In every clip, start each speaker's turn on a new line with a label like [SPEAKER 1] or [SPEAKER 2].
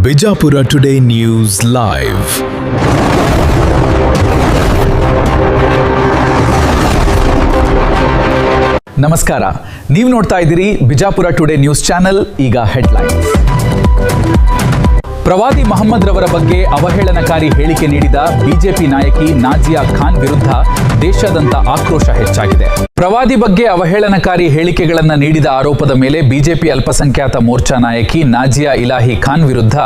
[SPEAKER 1] Bijapur today news live. ನಮಸ್ಕಾರ, ನೀವು ನೋಡ್ತಾ ಇದ್ದೀರಿ ಬಿಜಾಪುರ ಟುಡೇ ನ್ಯೂಸ್ ಚಾನೆಲ್. ಈಗ ಹೆಡ್ಲೈನ್ಸ್. ಪ್ರವಾದಿ ಮೊಹಮ್ಮದ್ ರವರ ಬಗ್ಗೆ ಅವಹೇಳನಕಾರಿ ಹೇಳಿಕೆ ನೀಡಿದ ಬಿಜೆಪಿ ನಾಯಕಿ ನಾಜಿಯಾ ಖಾನ್ ವಿರುದ್ಧ ದೇಶಾದ್ಯಂತ ಆಕ್ರೋಶ ಹೆಚ್ಚಾಗಿದೆ. ಪ್ರವಾದಿ ಬಗ್ಗೆ ಅವಹೇಳನಕಾರಿ ಹೇಳಿಕೆಗಳನ್ನು ನೀಡಿದ ಆರೋಪದ ಮೇಲೆ ಬಿಜೆಪಿ ಅಲ್ಪಸಂಖ್ಯಾತ ಮೋರ್ಚಾ ನಾಯಕಿ ನಾಜಿಯಾ ಇಲಾಹಿ ಖಾನ್ ವಿರುದ್ಧ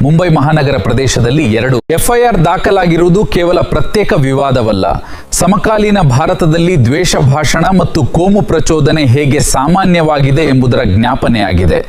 [SPEAKER 1] ಮುಂಬೈ ಮಹಾನಗರ ಪ್ರದೇಶದಲ್ಲಿ 2 ಎಫ್ಐಆರ್ ದಾಖಲಾಗಿರುವುದು ಕೇವಲ ಪ್ರತ್ಯೇಕ ವಿವಾದವಲ್ಲ, ಸಮಕಾಲೀನ ಭಾರತದಲ್ಲಿ ದ್ವೇಷ ಭಾಷಣ ಮತ್ತು ಕೋಮು ಪ್ರಚೋದನೆ ಹೇಗೆ ಸಾಮಾನ್ಯವಾಗಿದೆ ಎಂಬುದರ ಜ್ಞಾಪನೆಯಾಗಿದೆ.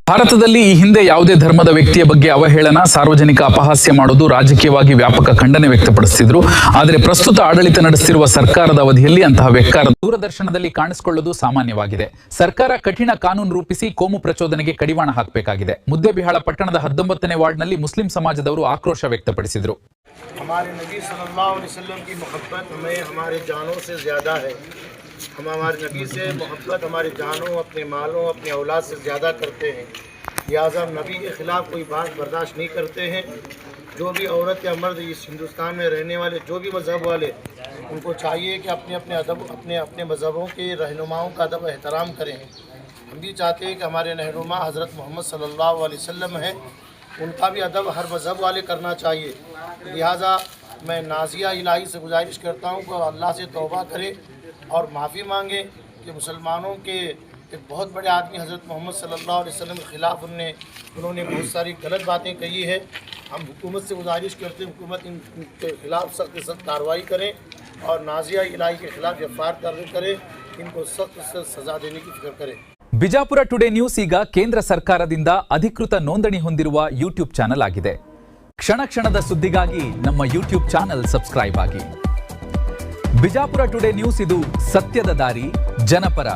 [SPEAKER 1] ಭಾರತದಲ್ಲಿ ಈ ಹಿಂದೆ ಯಾವುದೇ ಧರ್ಮದ ವ್ಯಕ್ತಿಯ ಬಗ್ಗೆ ಅವಹೇಳನ, ಸಾರ್ವಜನಿಕ ಅಪಹಾಸ್ಯ ಮಾಡುವುದು ರಾಜಕೀಯವಾಗಿ ವ್ಯಾಪಕ ಖಂಡನೆ ವ್ಯಕ್ತಪಡಿಸುತ್ತಿದ್ರು. ಆದರೆ ಪ್ರಸ್ತುತ ಆಡಳಿತ ನಡೆಸುತ್ತಿರುವ ಸರ್ಕಾರದ ಅವಧಿಯಲ್ಲಿ ಅಂತಹ ವ್ಯಕ್ಕಾರ ದೂರದರ್ಶನದಲ್ಲಿ ಕಾಣಿಸಿಕೊಳ್ಳುವುದು ಸಾಮಾನ್ಯವಾಗಿದೆ. ಸರ್ಕಾರ ಕಠಿಣ ಕಾನೂನು ರೂಪಿಸಿ ಕೋಮು ಪ್ರಚೋದನೆಗೆ ಕಡಿವಾಣ ಹಾಕಬೇಕಾಗಿದೆ. ಮುದ್ದೇಬಿಹಾಳ ಪಟ್ಟಣದ 19ನೇ ವಾರ್ಡ್ನಲ್ಲಿ ಮುಸ್ಲಿಂ ಸಮಾಜದವರು ಆಕ್ರೋಶ ವ್ಯಕ್ತಪಡಿಸಿದರು.
[SPEAKER 2] हम हमारे नबी से मोहब्बत हमारी जानों, अपने मालों, अपने औलाद से ज़्यादा करते हैं। लिहाजा नबी के ख़िलाफ़ कोई बात बर्दाश्त नहीं करते हैं। जो भी औरत या मर्द इस हिंदुस्तान में रहने वाले जो भी मज़हब वाले, उनको चाहिए कि अपने अपने अदब अपने मज़हबों के रहनुमाओं का अदब एहतराम करें। हम भी चाहते हैं कि हमारे रहनुमा हज़रत मोहम्मद सल्लल्लाहु अलैहि वसल्लम हैं, उनका भी अदब हर मज़हब वाले करना चाहिए। लिहाजा मैं नाजिया इलाही से गुजारिश करता हूँ कि अल्लाह से तौबा करें और माफ़ी मांगे कि मुसलमानों के एक बहुत बड़े आदमी हज़रत मोहम्मद सल्लल्लाहु अलैहि वसल्लम के ख़िलाफ़ उन्होंने बहुत सारी गलत बातें कही है। हम हुकूमत से गुजारिश करते हैं हुकूमत इनके ख़िलाफ़ सख्त से सख्त कार्रवाई करें और नाजिया इलाही के ख़िलाफ़ एफआईआर दर्ज करें, इनको सख्त से सज़ा देने की फिक्र करें.
[SPEAKER 1] ಬಿಜಾಪುರ ಟುಡೇ ನ್ಯೂಸ್ ಈಗ ಕೇಂದ್ರ ಸರ್ಕಾರದಿಂದ ಅಧಿಕೃತ ನೋಂದಣಿ ಹೊಂದಿರುವ ಯೂಟ್ಯೂಬ್ ಚಾನೆಲ್ ಆಗಿದೆ. ಕ್ಷಣ ಕ್ಷಣದ ಸುದ್ದಿಗಾಗಿ ನಮ್ಮ ಯೂಟ್ಯೂಬ್ ಚಾನೆಲ್ ಸಬ್ಸ್ಕ್ರೈಬ್ ಆಗಿ. ಬಿಜಾಪುರ ಟುಡೇ ನ್ಯೂಸ್ ಇದು ಸತ್ಯದ ದಾರಿ, ಜನಪರ.